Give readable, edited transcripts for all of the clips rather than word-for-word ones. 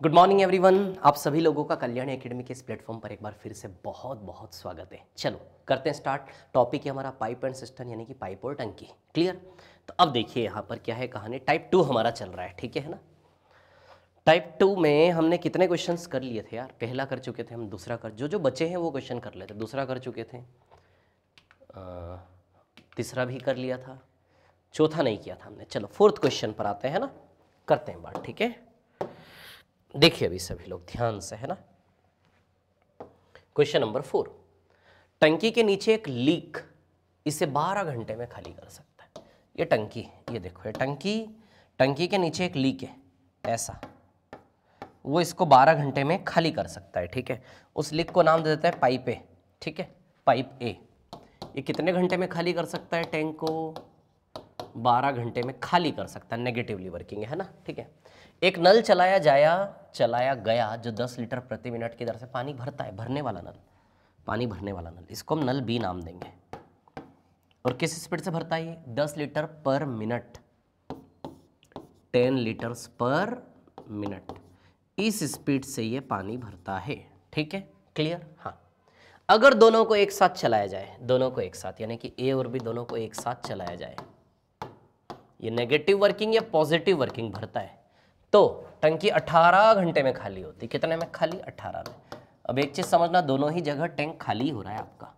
Good morning everyone. आप सभी लोगों का कल्याणी एकेडमी के इस प्लेटफॉर्म पर एक बार फिर से बहुत बहुत स्वागत है। चलो करते हैं स्टार्ट। टॉपिक है हमारा पाइप एंड सिस्टम यानी कि पाइप और टंकी। क्लियर? तो अब देखिए यहाँ पर क्या है कहानी। टाइप 2 हमारा चल रहा है, ठीक है ना। टाइप 2 में हमने कितने क्वेश्चंस कर लिए थे यार? पहला कर चुके थे हम, दूसरा कर जो बचे हैं वो क्वेश्चन कर लेते। दूसरा कर चुके थे, तीसरा भी कर लिया था, चौथा नहीं किया था हमने। चलो फोर्थ क्वेश्चन पर आते हैं ना, करते हैं बात, ठीक है। देखिए अभी सभी लोग ध्यान से, है ना। क्वेश्चन नंबर 4, टंकी के नीचे एक लीक इसे 12 घंटे में खाली कर सकता है। ये टंकी, ये देखो ये टंकी के नीचे एक लीक है ऐसा, वो इसको 12 घंटे में खाली कर सकता है, ठीक है। उस लीक को नाम दे देता है पाइप ए, ठीक है, पाइप ए। ये कितने घंटे में खाली कर सकता है? टैंक को 12 घंटे में खाली कर सकता है, नेगेटिवली वर्किंग है ना, ठीक है। एक नल चलाया गया जो 10 लीटर प्रति मिनट की दर से पानी भरता है, भरने वाला नल, पानी भरने वाला नल, इसको हम नल बी नाम देंगे। और किस स्पीड से भरता है ये? 10 लीटर पर मिनट, 10 लीटर्स पर मिनट, इस स्पीड से ये पानी भरता है, ठीक है। क्लियर? हाँ। अगर दोनों को एक साथ चलाया जाए, दोनों को एक साथ यानी कि ए और बी दोनों को एक साथ चलाया जाए, ये नेगेटिव वर्किंग या पॉजिटिव वर्किंग भरता है, तो टंकी 18 घंटे में खाली होती। कितने में खाली? 18 में। अब एक चीज समझना, दोनों ही जगह टैंक खाली हो रहा है आपका।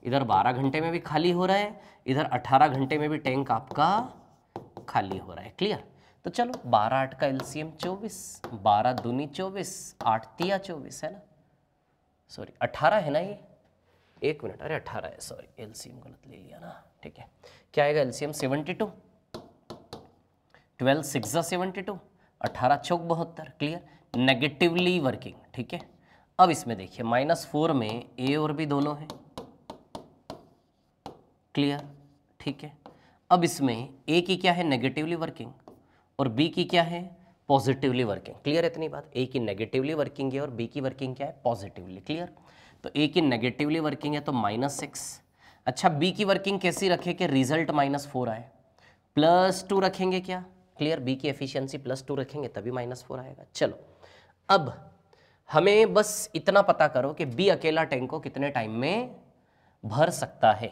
इधर 12 घंटे में भी खाली हो रहा है, इधर 18 घंटे में भी टैंक आपका खाली हो रहा है। क्लियर? तो चलो 12 8 का एलसीएम 24, 12 दूनी 24, 8 तिया 24 है ना, सॉरी 18 है ना ये, एक मिनट, अरे 18 है, सॉरी एलसीएम गलत ले लिया ना, ठीक है। क्या आएगा एलसीएम? 72, 12 6 72, 18 चौक 72। क्लियर? नेगेटिवली वर्किंग, ठीक है। अब इसमें देखिए -4 में ए और बी दोनों है, क्लियर, ठीक है। अब इसमें ए की क्या है? नेगेटिवली वर्किंग, और बी की क्या है? Positively working. क्लियर? इतनी बात। ए की नेगेटिवली वर्किंग है और बी की वर्किंग क्या है? पॉजिटिवली। क्लियर? तो ए की नेगेटिवली वर्किंग है तो -6। अच्छा, बी की वर्किंग कैसी रखे कि रिजल्ट -4 आए? +2 रखेंगे क्या? क्लियर? बी की एफिशिएंसी +2 रखेंगे तभी -4 आएगा। चलो अब हमें बस इतना पता करो कि बी अकेला टैंक को कितने टाइम में भर सकता है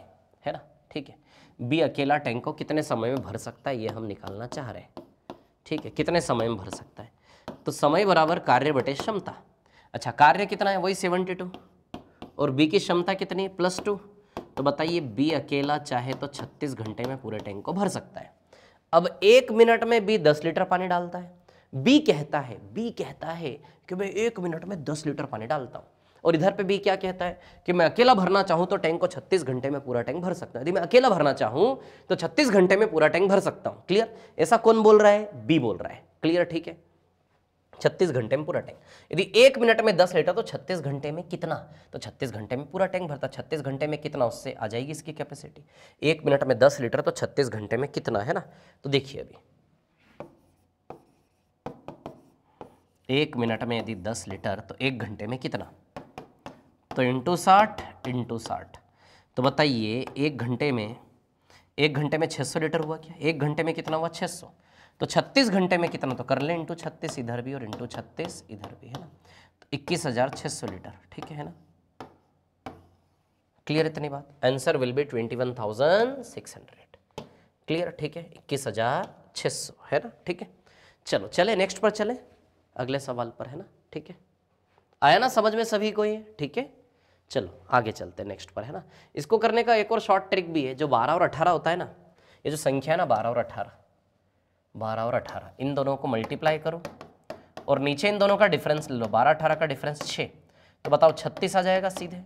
ना, ठीक है। बी अकेला टैंक को कितने समय में भर सकता है ये हम निकालना चाह रहे हैं, ठीक है। कितने समय में भर सकता है? तो समय बराबर कार्य बटे क्षमता। अच्छा, कार्य कितना है? वही 72, और बी की क्षमता कितनी है? +2। तो बताइए बी अकेला चाहे तो 36 घंटे में पूरे टैंक को भर सकता है। अब 1 मिनट में बी 10 लीटर पानी डालता है। बी कहता है कि मैं 1 मिनट में 10 लीटर पानी डालता हूं, और इधर पे बी क्या कहता है कि मैं अकेला भरना चाहूं तो टैंक को 36 घंटे में पूरा टैंक भर सकता है। यदि मैं अकेला भरना चाहूं तो 36 घंटे में पूरा टैंक भर सकता हूं। क्लियर? ऐसा कौन बोल रहा है? बी बोल रहा है। क्लियर? ठीक है, 36 घंटे में पूरा टैंक। यदि 1 मिनट में 10 लीटर तो 36 घंटे में कितना? तो 36 घंटे में पूरा टैंक भरता। 36 घंटे में कितना, उससे आ जाएगी इसकी कैपेसिटी। 1 मिनट में 10 लीटर तो 36 घंटे में कितना, है ना। तो देखिए अभी 1 मिनट में यदि 10 लीटर तो 1 घंटे में कितना, तो इंटू 60, तो बताइए 1 घंटे में 600 लीटर हुआ क्या? 1 घंटे में कितना हुआ? 600। तो 36 घंटे में कितना, तो कर लें इंटू 36 इधर भी और इंटू 36 इधर भी, है ना। तो 21,600 लीटर, ठीक है ना। क्लियर? इतनी बात। Answer will be 21,600। क्लियर? ठीक है, 21,600 है ना, ठीक है। चलो चले नेक्स्ट पर चले, अगले सवाल पर, है ना, ठीक है। आया ना समझ में सभी को ये? ठीक है, चलो आगे चलते हैं नेक्स्ट पर, है ना। इसको करने का एक और शॉर्ट ट्रिक भी है। जो 12 और 18 होता है ना, ये जो संख्या है ना 12 और 18, इन दोनों को मल्टीप्लाई करो और नीचे इन दोनों का डिफरेंस ले लो। 12 18 का डिफरेंस 6, तो बताओ 36 आ जाएगा सीधे।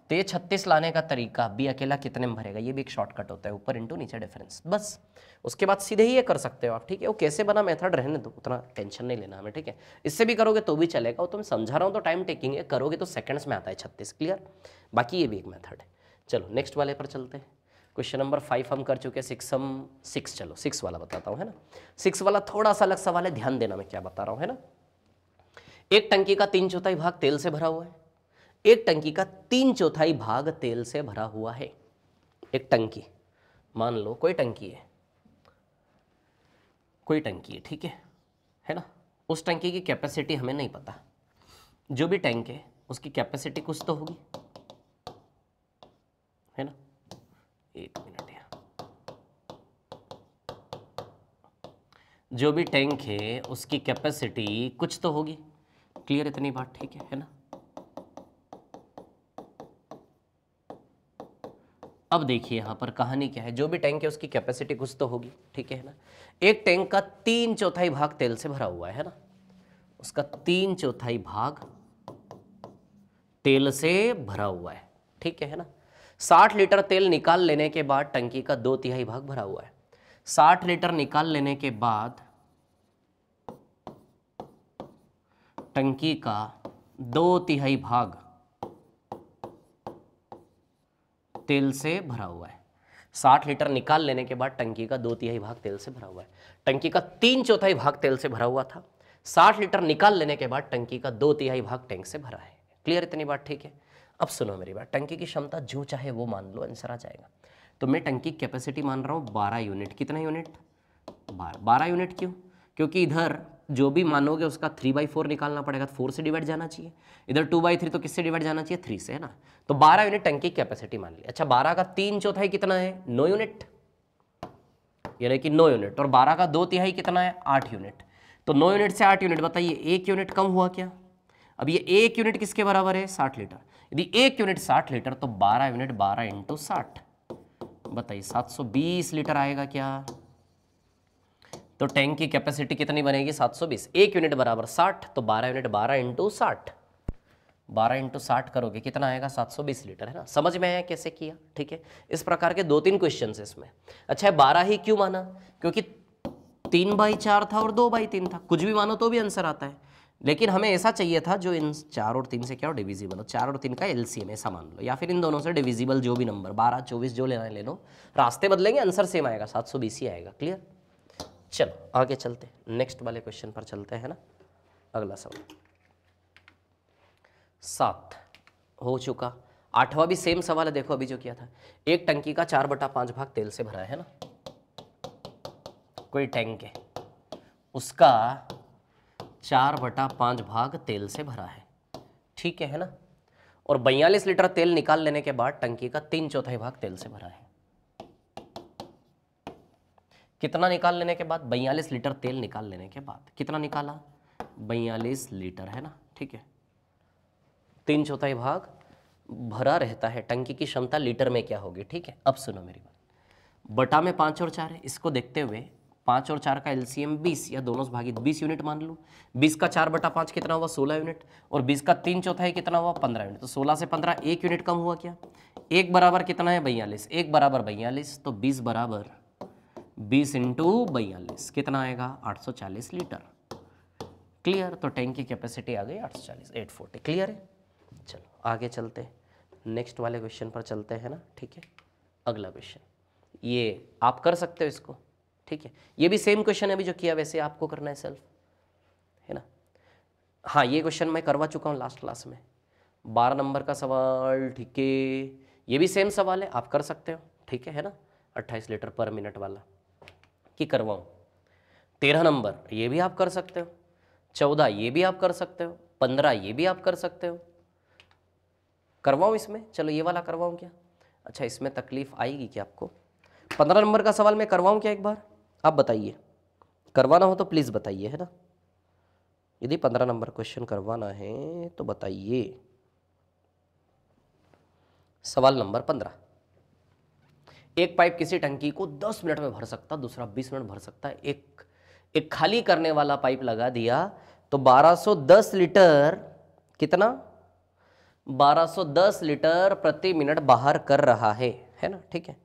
तो ये 36 लाने का तरीका, बी अकेला कितने में भरेगा, ये भी एक शॉर्टकट होता है, ऊपर इंटू नीचे डिफरेंस, बस। उसके बाद सीधे ही ये कर सकते हो आप, ठीक है। वो कैसे बना मेथड रहने दो, उतना टेंशन नहीं लेना हमें, ठीक है। इससे भी करोगे तो भी चलेगा, वो तो मैं समझा रहा हूँ तो टाइम टेकिंग है, करोगे तो सेकंड्स में आता है 36। क्लियर? बाकी ये भी एक मेथड है। चलो नेक्स्ट वाले पर चलते हैं। क्वेश्चन नंबर 5 हम कर चुके हैं, 6 चलो 6 वाला बताता हूँ, है ना। 6 वाला थोड़ा सा अलग सवाल है, ध्यान देना मैं क्या बता रहा हूँ, है ना। एक टंकी का 3/4 भाग तेल से भरा हुआ है। एक टंकी का 3/4 भाग तेल से भरा हुआ है। एक टंकी, मान लो कोई टंकी है, ठीक है ना। उस टंकी की कैपेसिटी हमें नहीं पता, जो भी टैंक है उसकी कैपेसिटी कुछ तो होगी, है ना। एक मिनट यार, जो भी टैंक है उसकी कैपेसिटी कुछ तो होगी। क्लियर, इतनी बात ठीक है ना। अब देखिए यहाँ पर कहानी क्या है, जो भी टैंक है उसकी कैपेसिटी कुछ तो होगी, ठीक है ना। एक टैंक का 3/4 भाग तेल से भरा हुआ है ना, उसका 3/4 भाग तेल से भरा हुआ है, ठीक है ना। 60 लीटर तेल निकाल लेने के बाद टंकी का 2/3 भाग भरा हुआ है। 60 लीटर निकाल लेने के बाद टंकी का 2/3 भाग तेल से भरा हुआ है। 60 लीटर निकाल लेने के बाद टंकी का 2/3 भाग तेल से भरा हुआ है। टंकी का 3/4 भाग तेल से भरा हुआ था। 60 लीटर निकाल लेने के बाद टंकी का 2/3 भाग टैंक से भरा है। क्लियर, इतनी बात ठीक है। अब सुनो मेरी बात, टंकी की क्षमता जो चाहे वो मान लो, आंसर आ जाएगा। तो मैं टंकी की कैपेसिटी मान रहा हूँ 12 यूनिट। कितना यूनिट? 12 यूनिट। क्यों? क्योंकि इधर जो भी मानोगे उसका 3/4 निकालना पड़ेगा, 4 से डिवाइड जाना चाहिए। इधर 2/3 तो किससे डिवाइड जाना चाहिए? 3 से, है ना। तो 12 यूनिट टंकी की कैपेसिटी मान ली। अच्छा, 12 का 3/4 कितना है? 9 यूनिट, यानी कि 9 यूनिट। और 12 का 2/3 कितना है? 8 यूनिट। तो 9 यूनिट से 8 यूनिट, बताइए 1 यूनिट कम हुआ क्या? अब ये 1 यूनिट किसके बराबर है? 60 लीटर। यदि 1 यूनिट 60 लीटर तो 12 यूनिट 12 इंटू 60, बताइए 720 लीटर आएगा क्या? तो टैंक की कैपेसिटी कितनी बनेगी? 720। 1 यूनिट बराबर 60, तो 12 यूनिट 12 इंटू 60, 12 इंटू 60 करोगे कितना आएगा? 720 लीटर, है ना। समझ में आया कैसे किया? ठीक है। इस प्रकार के 2-3 क्वेश्चन है इसमें। अच्छा, 12 ही क्यों माना? क्योंकि 3/4 था और 2/3 था, कुछ भी मानो तो भी आंसर आता है। लेकिन हमें ऐसा चाहिए था जो इन 4 और 3 से क्या हो? डिविजिबल हो। 4 और 3 का एलसीएम ऐसा मान लो, या फिर इन दोनों से डिविजिबल जो भी नंबर 12, 24 जो लेना है ले लो। रास्ते बदलेंगे, आंसर सेम आएगा, 720 ही आएगा। क्लियर। चलो आगे चलते, नेक्स्ट वाले क्वेश्चन पर चलते हैं ना। अगला सवाल 7 हो चुका। 8वां भी सेम सवाल है, देखो अभी जो किया था। एक टंकी का 4/5 भाग तेल से भरा है ना। कोई टैंक है, उसका 4/5 भाग तेल से भरा है, ठीक है ना। और 42 लीटर तेल निकाल लेने के बाद टंकी का 3/4 भाग तेल से भरा है। कितना निकाल लेने के बाद? 42 लीटर तेल निकाल लेने के बाद कितना निकाला? 42 लीटर, है ना, ठीक है। 3/4 भाग भरा रहता है, टंकी की क्षमता लीटर में क्या होगी? ठीक है। अब सुनो मेरी बात, बटा में 5 और 4 है, इसको देखते हुए 5 और 4 का एलसीएम 20 या दोनों से भागित 20 यूनिट मान लो। 20 का 4/5 कितना हुआ? 16 यूनिट। और 20 का 3/4 कितना हुआ? 15 यूनिट। तो 16 से 15 1 यूनिट कम हुआ क्या? 1 बराबर कितना है? 42। 1 बराबर 42, तो 20 बराबर 20 इंटू 42 कितना आएगा? 840 लीटर। क्लियर। तो टैंक की कैपेसिटी आ गई 840, 840। क्लियर है। चलो आगे चलते हैं, नेक्स्ट वाले क्वेश्चन पर चलते हैं ना, ठीक है। अगला क्वेश्चन ये आप कर सकते हो इसको, ठीक है। ये भी सेम क्वेश्चन है अभी जो किया, वैसे आपको करना है सेल्फ, है ना। हाँ, ये क्वेश्चन मैं करवा चुका हूँ लास्ट क्लास में, 12 नंबर का सवाल, ठीक है। ये भी सेम सवाल है, आप कर सकते हो, ठीक है ना। 28 लीटर पर मिनट वाला कि करवाऊँ? 13 नंबर ये भी आप कर सकते हो, 14 ये भी आप कर सकते हो, 15 ये भी आप कर सकते हो। करवाऊँ इसमें? चलो ये वाला करवाऊँ क्या? अच्छा, इसमें तकलीफ आएगी क्या आपको? 15 नंबर का सवाल मैं करवाऊँ क्या एक बार? आप बताइए, करवाना हो तो प्लीज़ बताइए, है ना। यदि 15 नंबर क्वेश्चन करवाना है तो बताइए। सवाल नंबर 15, एक पाइप किसी टंकी को 10 मिनट में भर सकता, दूसरा 20 मिनट भर सकता है। एक खाली करने वाला पाइप लगा दिया तो 1210 लीटर, कितना? 1210 लीटर प्रति मिनट बाहर कर रहा है ना, ठीक है।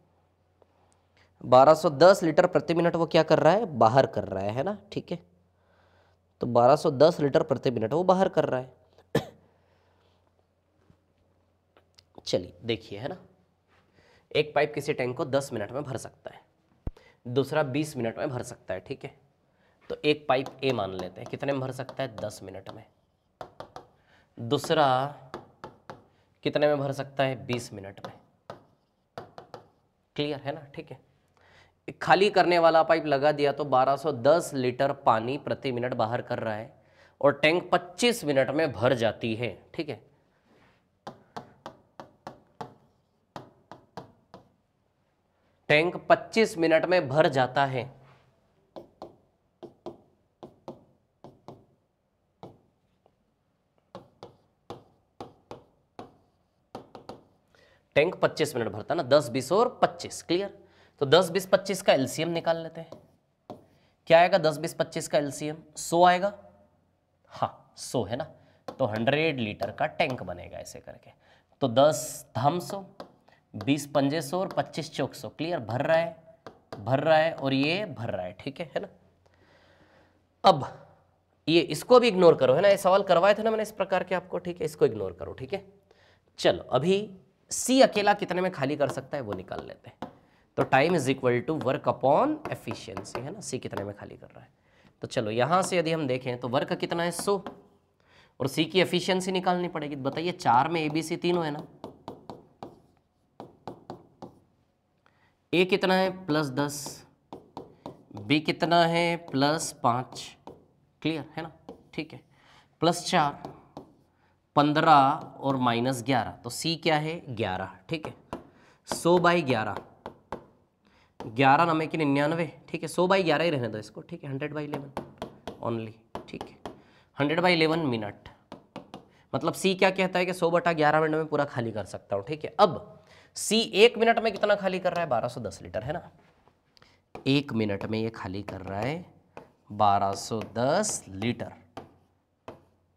1210 लीटर प्रति मिनट वो क्या कर रहा है? बाहर कर रहा है ना, ठीक है। तो 1210 लीटर प्रति मिनट वो बाहर कर रहा है। चलिए देखिए, है ना। एक पाइप किसी टैंक को 10 मिनट में भर सकता है, दूसरा 20 मिनट में भर सकता है, ठीक है। तो एक पाइप ए मान लेते हैं, कितने में भर सकता है? 10 मिनट में। दूसरा कितने में भर सकता है? 20 मिनट में। क्लियर है ना, ठीक है। खाली करने वाला पाइप लगा दिया तो 1210 लीटर पानी प्रति मिनट बाहर कर रहा है और टैंक 25 मिनट में भर जाती है। ठीक है, टैंक 25 मिनट में भर जाता है। टैंक 25 मिनट भरता ना, 10 20 और 25। क्लियर? तो 10 20 25 का एलसीएम निकाल लेते हैं। क्या आएगा 10 20 25 का एलसीएम? 100 आएगा। हाँ 100 है ना, तो 100 लीटर का टैंक बनेगा ऐसे करके। तो 10 धाम 100, 20 पंजे 100 और 25 चौक 100। क्लियर? भर रहा है और ये भर रहा है। ठीक है ना? अब ये इसको भी इग्नोर करो, है ना, ये सवाल करवाए थे ना मैंने इस प्रकार के आपको। ठीक है, इसको इग्नोर करो। ठीक है, चलो अभी सी अकेला कितने में खाली कर सकता है वो निकाल लेते हैं। तो time is equal to work upon efficiency, है ना, सी कितने में खाली कर रहा है। तो चलो यहां से यदि हम देखें तो वर्क कितना है 100 और सी की एफिशिएंसी निकालनी पड़ेगी। बताइए 4 में एबीसी तीनों है ना, ए कितना है +10, बी कितना है +5। क्लियर है ना? ठीक है, +4 15 और -11, तो सी क्या है 11। ठीक है, 100/11, 11 9 की 99। ठीक है, 100/11 ही रहने दो इसको। ठीक है, 100/11 ओनली। ठीक है, 100/11 मिनट, मतलब सी क्या कहता है कि 100/11 मिनट में पूरा खाली कर सकता हूँ। ठीक है, अब सी 1 मिनट में कितना खाली कर रहा है? 1210 लीटर, है ना। 1 मिनट में ये खाली कर रहा है 1210 लीटर।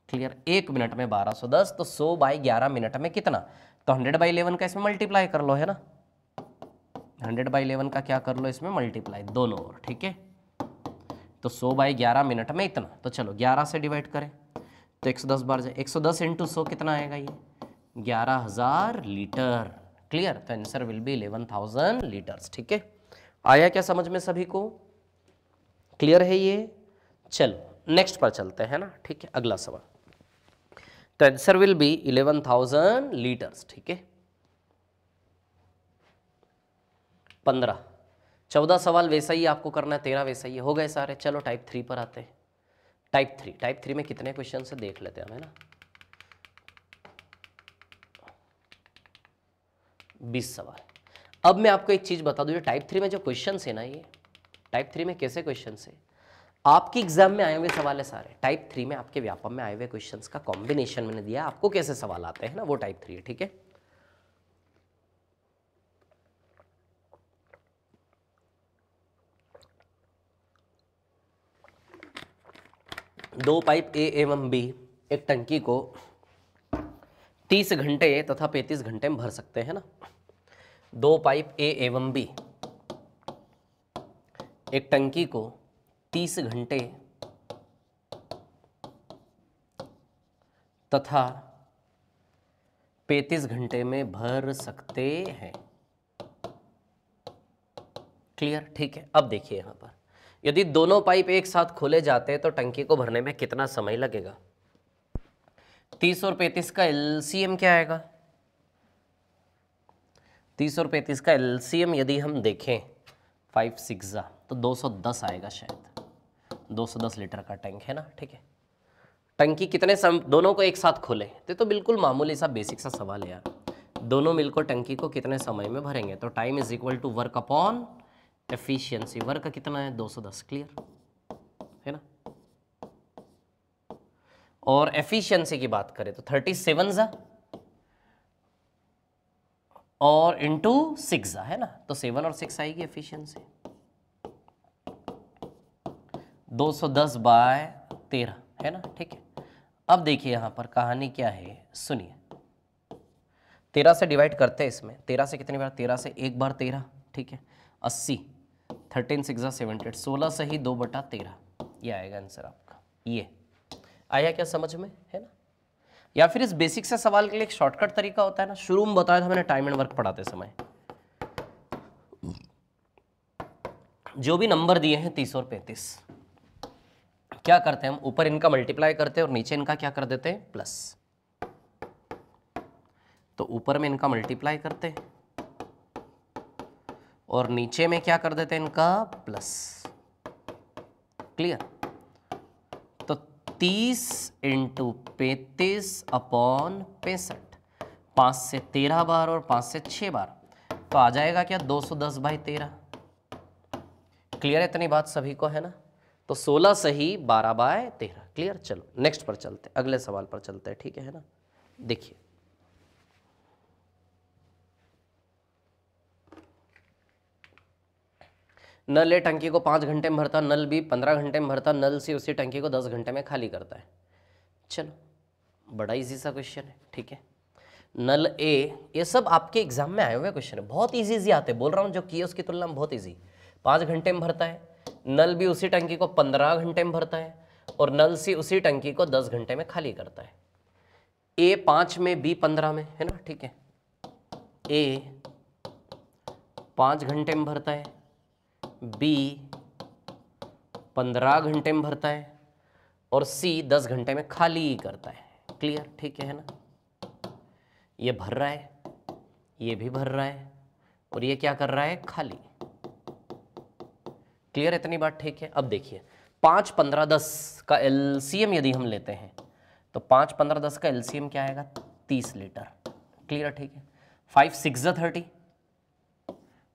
क्लियर? 1 मिनट में 1210, तो 100/11 मिनट में कितना? तो 100/11 का इसमें मल्टीप्लाई कर लो, है ना। 100/11 का क्या कर लो इसमें मल्टीप्लाई, दोनों ओर। ठीक है, तो 100/11 मिनट में इतना। तो चलो 11 से डिवाइड करें तो 110 बार जाए, 110 × 100 कितना आएगा? ये 11,000 लीटर। क्लियर? तो आंसर विल बी 11,000 लीटर्स। ठीक है, आया क्या समझ में सभी को? क्लियर है ये? चलो नेक्स्ट पर चलते हैं ना। ठीक है, अगला सवाल। तो आंसर विल बी 11,000 लीटर्स। ठीक है, 15 14 सवाल वैसा ही आपको करना है, 13 वैसा ही हो गए सारे। चलो टाइप 3 पर आते हैं। टाइप 3 में कितने क्वेश्चन से देख लेते हैं हम, है ना। 20 सवाल। अब मैं आपको एक चीज बता दूं, ये टाइप 3 में जो क्वेश्चन है ना, ये टाइप 3 में कैसे क्वेश्चन है, आपके एग्जाम में आए हुए सवाल है सारे। टाइप 3 में आपके व्यापम में आए हुए क्वेश्चंस का कॉम्बिनेशन मैंने दिया, आपको कैसे सवाल आते हैं ना, वो टाइप 3 है। ठीक है, दो पाइप ए एवं बी एक टंकी को 30 घंटे तथा 35 घंटे में भर सकते हैं ना। दो पाइप ए एवं बी एक टंकी को 30 घंटे तथा 35 घंटे में भर सकते हैं। क्लियर? ठीक है, अब देखिए यहां पर यदि दोनों पाइप एक साथ खोले जाते हैं तो टंकी को भरने में कितना समय लगेगा? 30 और 35 का एलसीएम क्या आएगा? 30 और 35 का एलसीएम यदि हम देखें 5 6 तो 210 आएगा शायद। 210 लीटर का टैंक है ना। ठीक है, टंकी कितने दोनों को एक साथ खोले तो बिल्कुल मामूली सा बेसिक सा सवाल है यार। दोनों मिलकर टंकी को कितने समय में भरेंगे? तो time is equal to work upon efficiency. Work कितना है? 210। क्लियर है ना। और एफिशिएंसी की बात करें तो 37 और इंटू 6 है ना, तो 7 और 6 आएगी एफिशिएंसी। 210/13 है ना। ठीक है, अब देखिए यहां पर कहानी क्या है, सुनिए। 13 से डिवाइड करते हैं इसमें। 13 से कितनी बार? 13 से एक बार 13। ठीक है, 80। 13 6 78, 16 से ही 2/13। ये आएगा आंसर आपका। ये आया क्या समझ में, है ना। या फिर इस बेसिक से सवाल के लिए एक शॉर्टकट तरीका होता है ना, शुरू में बताया था मैंने टाइम एंड वर्क पढ़ाते समय। जो भी नंबर दिए हैं 30 और 35, क्या करते हैं हम? ऊपर इनका मल्टीप्लाई करते हैं और नीचे इनका क्या कर देते हैं? प्लस। तो ऊपर में इनका मल्टीप्लाई करते हैं और नीचे में क्या कर देते हैं इनका प्लस। क्लियर? तो 30 इंटू 35 अपॉन 65, 5 से 13 बार और 5 से 6 बार, तो आ जाएगा क्या 210/13। क्लियर है इतनी बात सभी को, है ना? तो 16 सही 12/13। क्लियर? चलो नेक्स्ट पर चलते, अगले सवाल पर चलते हैं, ठीक है ना? देखिए नल ए टंकी को 5 घंटे में भरता, नल बी 15 घंटे में भरता, नल सी उसी टंकी को 10 घंटे में खाली करता है। चलो बड़ा इजी सा क्वेश्चन है, ठीक है। नल ए, ये सब आपके एग्जाम में आए हुए क्वेश्चन है, बहुत इजी आते, बोल रहा हूँ जो किए उसकी तुलना में बहुत इजी। 5 घंटे में भरता है, नल बी उसी टंकी को 15 घंटे में भरता है, और नल सी उसी टंकी को 10 घंटे में खाली करता है। ए 5 में, बी 15 में, है ना? ठीक है, ए 5 घंटे में भरता है, बी 15 घंटे में भरता है, और सी 10 घंटे में खाली करता है। क्लियर? ठीक है ना? ये भर रहा है, ये भी भर रहा है, और ये क्या कर रहा है? खाली। क्लियर इतनी बात? ठीक है। अब देखिए 5, 15, 10 का एलसीएम यदि हम लेते हैं तो 5, 15, 10 का एलसीएम क्या आएगा? 30 लीटर। क्लियर? ठीक है। 5, 6 30,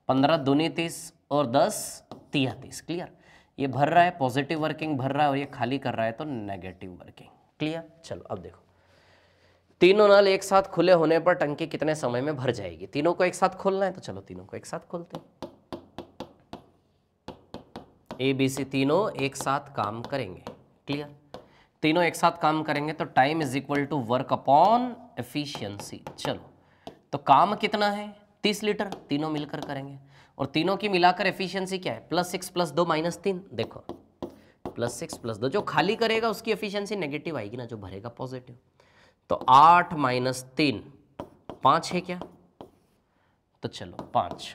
15 दूनी 30 और 10 30। क्लियर? ये भर रहा है, पॉजिटिव वर्किंग भर रहा है, और ये खाली कर रहा है तो नेगेटिव वर्किंग। क्लियर? चलो अब देखो, तीनों नल एक साथ खुले होने पर टंकी कितने समय में भर जाएगी? तीनों को एक साथ खोलना है तो चलो तीनों को एक साथ खोलते हैं। ए बी सी तीनों एक साथ काम करेंगे। क्लियर? तीनों एक साथ काम करेंगे तो time is equal to work upon efficiency. चलो तो काम कितना है? 30 लीटर, तीनों मिलकर करेंगे, और तीनों की मिलाकर एफिशिएंसी क्या है? +6 + 2 -3। देखो +6 + 2, जो खाली करेगा उसकी एफिशिएंसी नेगेटिव आएगी ना, जो भरेगा पॉजिटिव। तो 8 - 3 5 है क्या? तो चलो 5,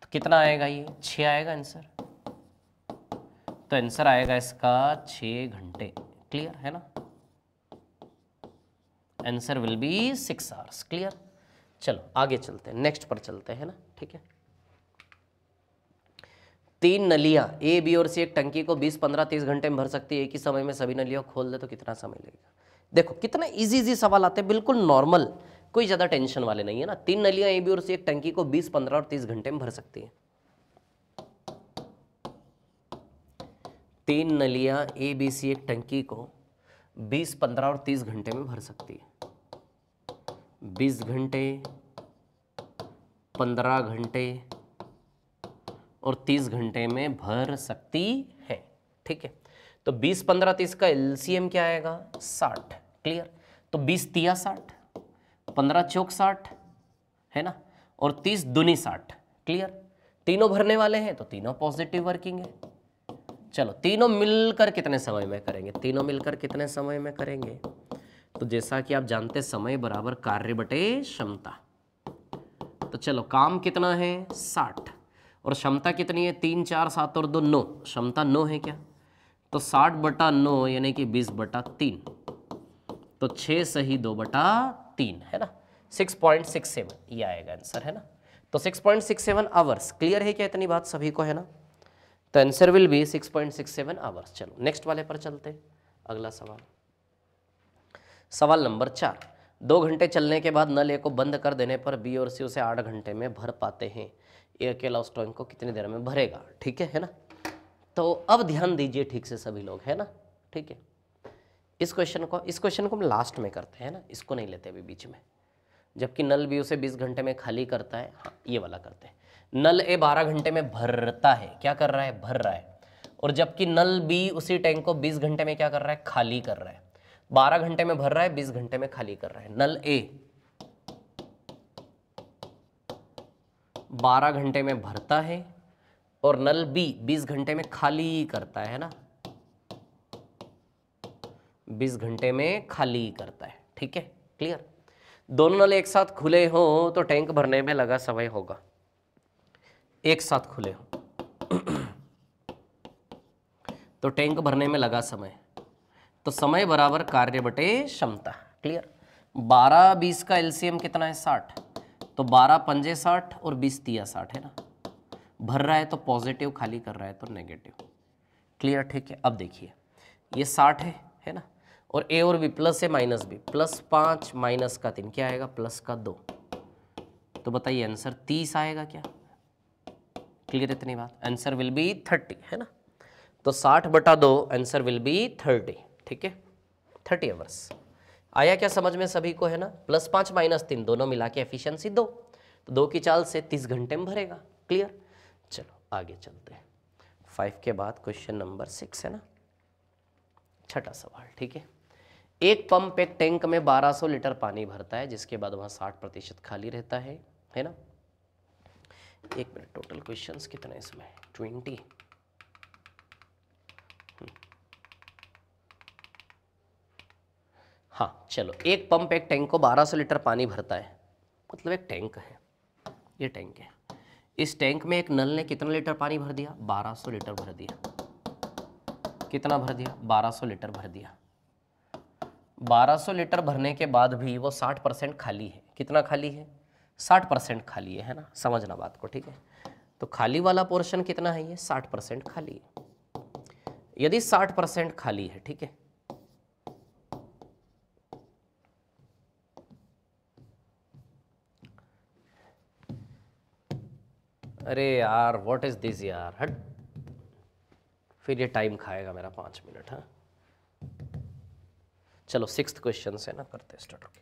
तो कितना आएगा? ये 6 आएगा आंसर। तो आंसर आएगा इसका 6 घंटे। क्लियर है ना? Answer will be 6 hours. Clear? चलो आगे चलते हैं, नेक्स्ट पर चलते हैं ना, ठीक है। 3 नलियां ए बी और सी एक टंकी को 20, 15, 30 घंटे में भर सकती है। एक ही समय में सभी नलियों को खोल दे तो कितना समय लगेगा? देखो कितना इजी सवाल आते हैं, बिल्कुल नॉर्मल, कोई ज़्यादा टेंशन वाले नहीं है ना। 3 नलियां ए बी और सी एक टंकी को 20, 15 और 30 घंटे में भर सकती है। 3 नलियां ए बी सी एक टंकी को 20, 15 और 30 घंटे में भर सकती है। 20 घंटे, 15 घंटे और 30 घंटे में भर सकती है। ठीक है, तो 20, 15, 30 का एलसीएम क्या आएगा? 60। क्लियर? तो 20 तिया 60, 15 चौक 60 है ना, और 30 दूनी 60। क्लियर? तीनों भरने वाले हैं तो तीनों पॉजिटिव वर्किंग है। चलो तीनों मिलकर कितने समय में करेंगे? तीनों मिलकर कितने समय में करेंगे? तो जैसा कि आप जानते, समय बराबर कार्य बटे क्षमता। तो चलो काम कितना है? 60, और क्षमता कितनी है? 3, 4, 7 और 2 9। क्षमता 9 है क्या? तो 60/9 यानी कि 20/3। तो 6 सही 2/3 है ना, 6.67 ये आएगा आंसर, है ना। तो 6.67 आवर्स। क्लियर है क्या इतनी बात सभी को, है ना? तो आंसर विल बी 6.67 आवर्स। चलो नेक्स्ट वाले पर चलते हैं, अगला सवाल। सवाल नंबर 4। 2 घंटे चलने के बाद नल ए को बंद कर देने पर बी और सी उसे 8 घंटे में भर पाते हैं। ए अकेला उस टैंक को कितनी देर में भरेगा? ठीक है ना? तो अब ध्यान दीजिए ठीक से सभी लोग, है ना? ठीक है, इस क्वेश्चन को हम लास्ट में करते हैं ना, इसको नहीं लेते अभी बीच में। जबकि नल बी उसे 20 घंटे में खाली करता है, हाँ ये वाला करते हैं। नल ए 12 घंटे में भरता है, क्या कर रहा है? भर रहा है। और जबकि नल बी उसी टैंक को 20 घंटे में क्या कर रहा है? खाली कर रहा है। 12 घंटे में भर रहा है, 20 घंटे में खाली कर रहा है। नल ए 12 घंटे में भरता है और नल बी 20 घंटे में खाली करता है ना, 20 घंटे में खाली करता है। ठीक है, क्लियर? दोनों नल एक साथ खुले हो तो टैंक भरने में लगा समय होगा। एक साथ खुले हो तो टैंक भरने में लगा समय, तो समय बराबर कार्य बटे क्षमता। क्लियर? 12, 20 का एलसीएम कितना है? 60। तो 12 पंजे 60 और 20 तिया 60 है ना। भर रहा है तो पॉजिटिव, खाली कर रहा है तो नेगेटिव। क्लियर, ठीक है। अब देखिए ये 60 है ना, और ए और बी प्लस है माइनस बी, +5 माइनस का 3 क्या आएगा, +2। तो बताइए आंसर 30 आएगा क्या? क्लियर इतनी बात? आंसर विल बी 30 है ना, तो 60/2 आंसर विल बी 30, ठीक है, 30 आवर्स। आया क्या समझ में सभी को, है ना? +5 -3 दोनों मिला के एफिशिएंसी 2, तो 2 की चाल से 30 घंटे में भरेगा। क्लियर, चलो आगे चलते हैं। 5 के बाद क्वेश्चन नंबर 6 है ना, छठा सवाल, ठीक है। एक पंप एक टैंक में 1200 लीटर पानी भरता है, जिसके बाद वहाँ 60% खाली रहता है ना? एक मिनट, टोटल क्वेश्चंस कितने इसमें, 20। हाँ चलो, एक पंप एक टैंक को 1200 लीटर पानी भरता है, मतलब एक टैंक है, ये टैंक है। इस टैंक में एक नल ने कितना लीटर पानी भर दिया, 1200 लीटर भर दिया। कितना भर दिया, 1200 लीटर भर दिया। 1200 लीटर भरने के बाद भी वो 60% खाली है। कितना खाली है, 60% खाली है ना? समझना बात को, ठीक है। तो खाली वाला पोर्शन कितना है, ये 60% खाली है। यदि 60% खाली है, ठीक है, अरे यार व्हाट इज दिस यार, हट, फिर ये टाइम खाएगा मेरा 5 मिनट। हाँ चलो 6th क्वेश्चन से ना करते स्टार्ट।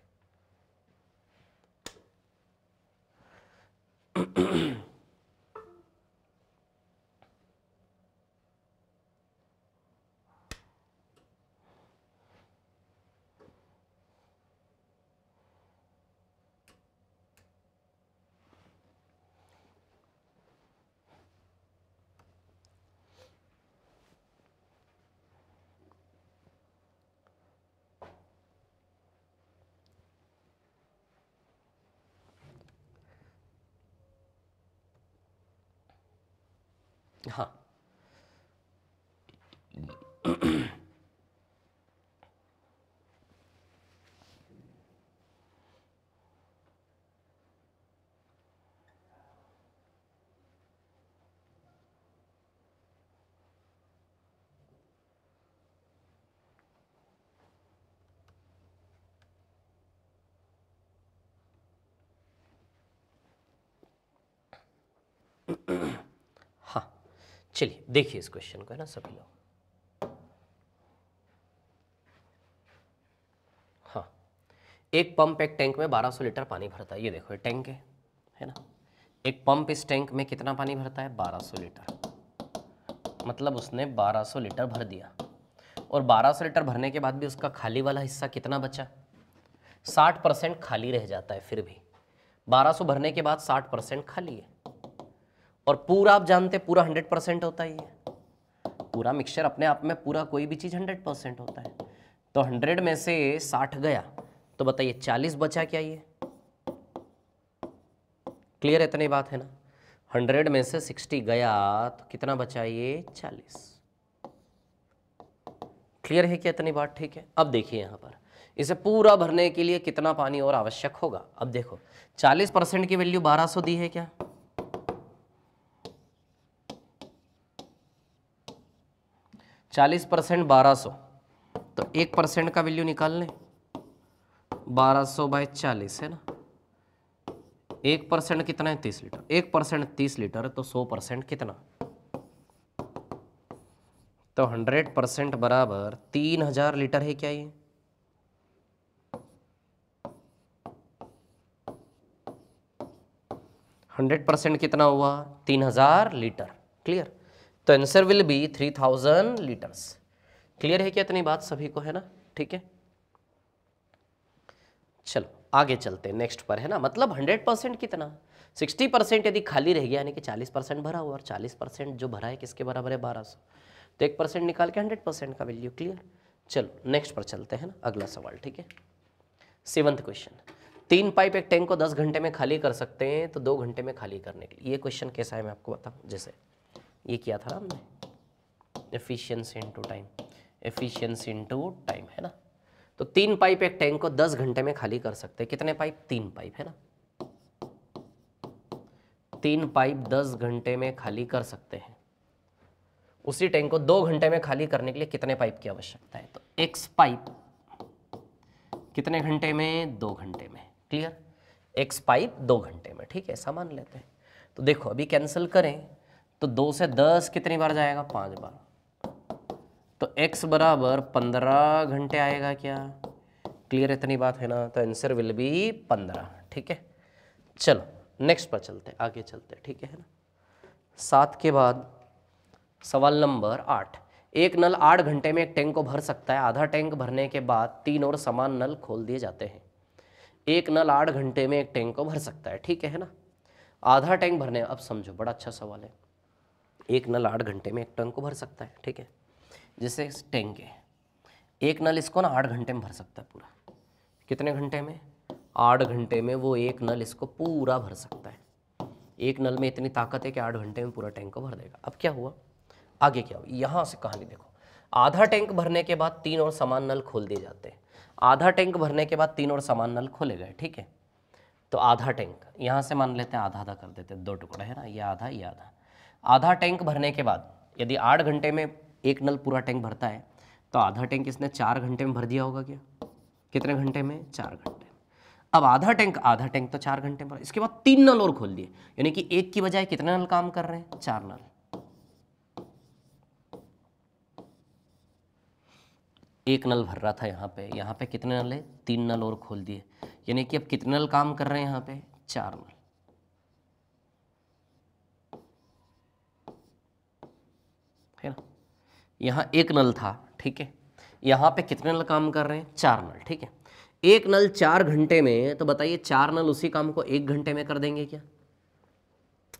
हाँ हाँ चलिए देखिए इस क्वेश्चन को, है ना सभी लोग। हाँ, एक पंप एक टैंक में 1200 लीटर पानी भरता है। ये देखो ये टैंक है ना, एक पंप इस टैंक में कितना पानी भरता है, 1200 लीटर, मतलब उसने 1200 लीटर भर दिया। और 1200 लीटर भरने के बाद भी उसका खाली वाला हिस्सा कितना बचा, 60% खाली रह जाता है। फिर भी 1200 भरने के बाद 60% खाली है। और पूरा आप जानते हैं पूरा 100% होता ही है। पूरा मिक्सचर अपने आप में, पूरा कोई भी चीज़ 100% होता है। तो 100 में से 60 गया, तो बताइए 40 बचा क्या ये? क्लियर है इतनी बात है ना? 100 में से 60 गया तो कितना बचा ये, 40। क्लियर है क्या इतनी बात? ठीक है। अब देखिए यहाँ पर इसे पूरा भरने के लिए कितना पानी और आवश्यक होगा। अब देखो 40% की वैल्यू 1200 दी है क्या, 40% 1200, तो 1% का वैल्यू निकाल लें, 1200/40 है ना। 1% कितना है, 30 लीटर। 1% 30 लीटर, तो 100% कितना, तो 100% बराबर 3000 लीटर है क्या ये? हंड्रेड % कितना हुआ, 3000 लीटर। क्लियर, तो answer will be 3000 litres. Clear है क्या इतनी बात सभी को, है ना? ठीक है, चलो आगे चलते हैं नेक्स्ट पर, है ना। मतलब 100% कितना, 60% यदि खाली रह गया, यानी कि 40% भरा हुआ, और 40% जो भरा है किसके बराबर है, 1200, तो 1% निकाल के 100% का वैल्यू। क्लियर, चलो नेक्स्ट पर चलते हैं ना, अगला सवाल, ठीक है। 7th क्वेश्चन, 3 पाइप एक टैंक को 10 घंटे में खाली कर सकते हैं, तो 2 घंटे में खाली करने के लिए। ये क्वेश्चन कैसा है मैं आपको बताऊं, जैसे ये किया था ना हमने, efficiency into time, efficiency into time, है ना। तो 3 पाइप एक टैंक को 10 घंटे में खाली कर सकते हैं। कितने पाइप, 3 पाइप, है ना। 3 पाइप 10 घंटे में खाली कर सकते हैं, उसी टैंक को 2 घंटे में खाली करने के लिए कितने पाइप की आवश्यकता है? तो x पाइप कितने घंटे में? 2 घंटे में। क्लियर? x पाइप 2 घंटे में, ठीक है, ऐसा मान लेते हैं। तो देखो अभी कैंसिल करें तो 2 से 10 कितनी बार जाएगा? 5 बार। तो x बराबर 15 घंटे आएगा क्या? क्लियर इतनी बात है ना? तो आंसर विल बी 15। ठीक है, चलो नेक्स्ट पर चलते, आगे चलते, ठीक है ना। 7 के बाद सवाल नंबर 8। एक नल 8 घंटे में एक टैंक को भर सकता है। आधा टैंक भरने के बाद 3 और समान नल खोल दिए जाते हैं। एक नल 8 घंटे में एक टैंक को भर सकता है, ठीक है ना। आधा टैंक भरने, अब समझो बड़ा अच्छा सवाल है। एक नल 8 घंटे में एक टैंक को भर सकता है, ठीक है। जैसे टैंक है, एक नल इसको ना 8 घंटे में भर सकता है पूरा। कितने घंटे में? 8 घंटे में वो एक नल इसको पूरा भर सकता है। एक नल में इतनी ताकत है कि 8 घंटे में पूरा टैंक को भर देगा। अब क्या हुआ, आगे क्या हुआ, यहाँ से कहानी देखो। आधा टैंक भरने के बाद 3 और समान नल खोल दिए जाते हैं। आधा टैंक भरने के बाद 3 और समान नल खोले गए, ठीक है। तो आधा टैंक यहाँ से मान लेते हैं, आधा आधा कर देते हैं, 2 टुकड़े है ना, ये आधा ये आधा। आधा टैंक भरने के बाद यदि 8 घंटे में एक नल पूरा टैंक भरता है तो आधा टैंक इसने 4 घंटे में भर दिया होगा क्या? कितने घंटे में? 4 घंटे। अब आधा टैंक तो 4 घंटे में भरा, इसके बाद 3 नल और खोल दिए, यानी कि एक की बजाय कितने नल काम कर रहे हैं? 4 नल। एक नल भर रहा था यहाँ पे कितने नल है? 3 नल और खोल दिए, यानी कि अब कितने नल काम कर रहे हैं यहाँ पे? 4 नल। है ना, यहाँ एक नल था, ठीक है। यहाँ पे कितने नल काम कर रहे हैं? 4 नल, ठीक है। एक नल 4 घंटे में, तो बताइए 4 नल उसी काम को 1 घंटे में कर देंगे क्या?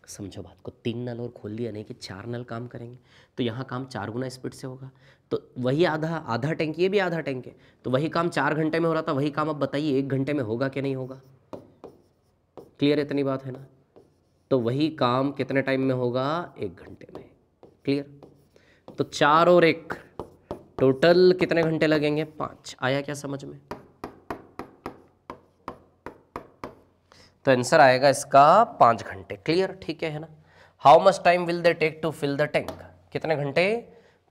समझो बात को, 3 नल और खोल दिया, नहीं कि 4 नल काम करेंगे, तो यहाँ काम 4 गुना स्पीड से होगा। तो वही आधा टैंक, ये भी आधा टैंक है, तो वही काम 4 घंटे में हो रहा था, वही काम अब बताइए 1 घंटे में होगा कि नहीं होगा? क्लियर इतनी बात है ना। तो वही काम कितने टाइम में होगा? 1 घंटे में। क्लियर? तो 4 और 1 टोटल कितने घंटे लगेंगे? 5। आया क्या समझ में? तो आंसर आएगा इसका 5 घंटे। क्लियर? ठीक है ना। How much time will they take to fill the tank? कितने घंटे?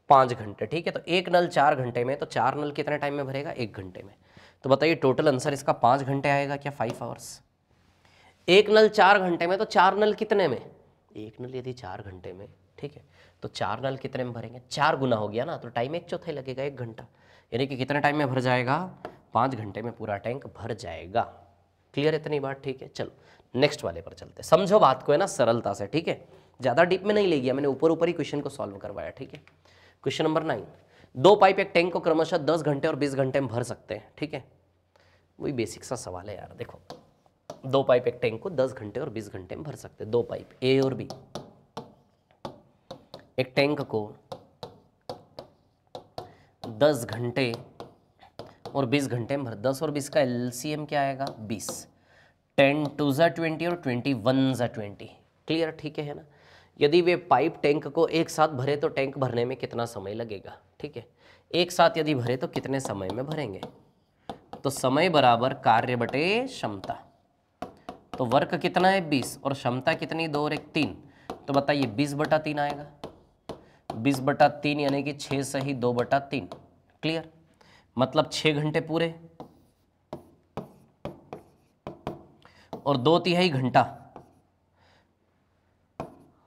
5 घंटे, ठीक है। तो एक नल 4 घंटे में, तो 4 नल कितने टाइम में भरेगा? 1 घंटे में। तो बताइए टोटल आंसर इसका 5 घंटे आएगा क्या? 5 आवर्स। एक नल 4 घंटे में, तो 4 नल कितने में? एक नल यदि 4 घंटे में, ठीक है, तो 4 नल कितने में भरेंगे? 4 गुना हो गया ना, तो टाइम 1/4 लगेगा, 1 घंटा, यानी कि कितने टाइम में भर जाएगा? 5 घंटे में पूरा टैंक भर जाएगा। क्लियर इतनी बात? ठीक है, चलो नेक्स्ट वाले पर चलते। समझो बात को है ना सरलता से, ठीक है, ज़्यादा डीप में नहीं ले गया मैंने, ऊपर ऊपर ही क्वेश्चन को सॉल्व करवाया, ठीक है। Question number 9। 2 पाइप एक टैंक को क्रमशः 10 घंटे और 20 घंटे में भर सकते हैं, ठीक है। वही बेसिक सा सवाल है यार। देखो 2 पाइप एक टैंक को 10 घंटे और 20 घंटे में भर सकते हैं। 2 पाइप ए और बी एक टैंक को 10 घंटे और 20 घंटे में भर। 10 और 20 का एलसीएम क्या आएगा? 20। 10 2 ज़ा 20 और 21 ज़ा 20। क्लियर? ठीक है ना। यदि वे पाइप टैंक को एक साथ भरे तो टैंक भरने में कितना समय लगेगा? ठीक है, एक साथ यदि भरे तो कितने समय में भरेंगे? तो समय बराबर कार्य बटे क्षमता। तो वर्क कितना है? 20, और क्षमता कितनी? 2 और 1 3। तो बताइए 20/3 आएगा। 20/3 यानी कि 6 सही 2/3। क्लियर? मतलब 6 घंटे पूरे और 2/3 घंटा।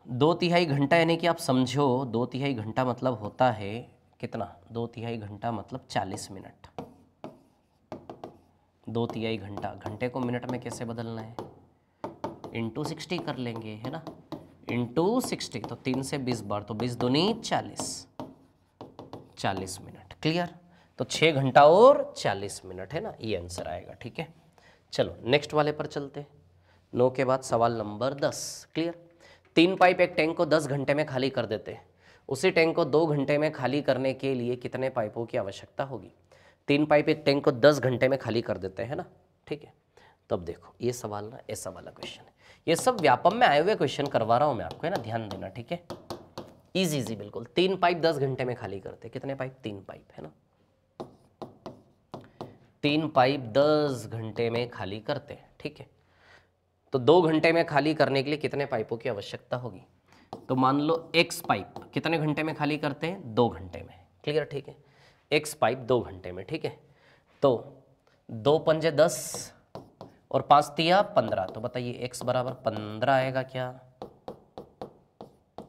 2/3 घंटा यानी कि आप समझो 2/3 घंटा मतलब होता है कितना? 2/3 घंटा मतलब 40 मिनट। 2/3 घंटा, घंटे को मिनट में कैसे बदलना है? इंटू 60 कर लेंगे, है ना, इंटू 60। तो 3 से 20 बार, तो 20 दूनी 40 मिनट। क्लियर? तो 6 घंटा और 40 मिनट है ना, ये आंसर आएगा। ठीक है, चलो नेक्स्ट वाले पर चलते हैं। 9 के बाद सवाल नंबर 10। क्लियर? 3 पाइप एक टैंक को 10 घंटे में खाली कर देते हैं। उसी टैंक को 2 घंटे में खाली करने के लिए कितने पाइपों की आवश्यकता होगी? 3 पाइप एक टैंक को 10 घंटे में खाली कर देते हैं ना, ठीक है। तो अब देखो ये सवाल ना ऐसा वाला क्वेश्चन है, ये सब व्यापम में आए हुए क्वेश्चन करवा रहा हूँ मैं आपको, है ना, ध्यान देना, ठीक है। इजी बिल्कुल। 3 पाइप 10 घंटे में खाली करते, कितने पाइप? 3 पाइप, है ना, 3 पाइप 10 घंटे में खाली करते हैं, ठीक है। तो 2 घंटे में खाली करने के लिए कितने पाइपों की आवश्यकता होगी? तो मान लो x पाइप कितने घंटे में खाली करते हैं? 2 घंटे में। क्लियर, ठीक है। x पाइप 2 घंटे में, ठीक है। तो 2 पंजे 10 और 5 तिया 15, तो बताइए x बराबर 15 आएगा क्या?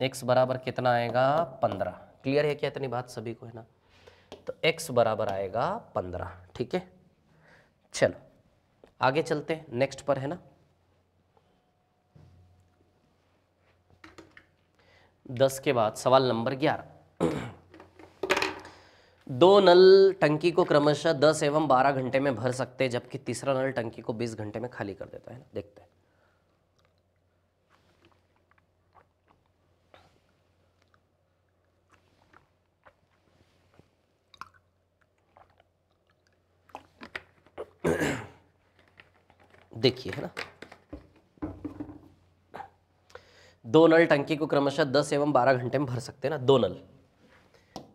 x बराबर कितना आएगा? 15। क्लियर है क्या इतनी बात सभी को, है ना? तो x बराबर आएगा 15, ठीक है। चलो आगे चलते हैं, नेक्स्ट पर, है ना। 10 के बाद सवाल नंबर 11। 2 नल टंकी को क्रमशः 10 एवं 12 घंटे में भर सकते हैं, जबकि तीसरा नल टंकी को 20 घंटे में खाली कर देता है ना। देखते हैं। देखिए, है ना, 2 नल टंकी को क्रमशः 10 एवं 12 घंटे में भर सकते हैं ना। 2 नल,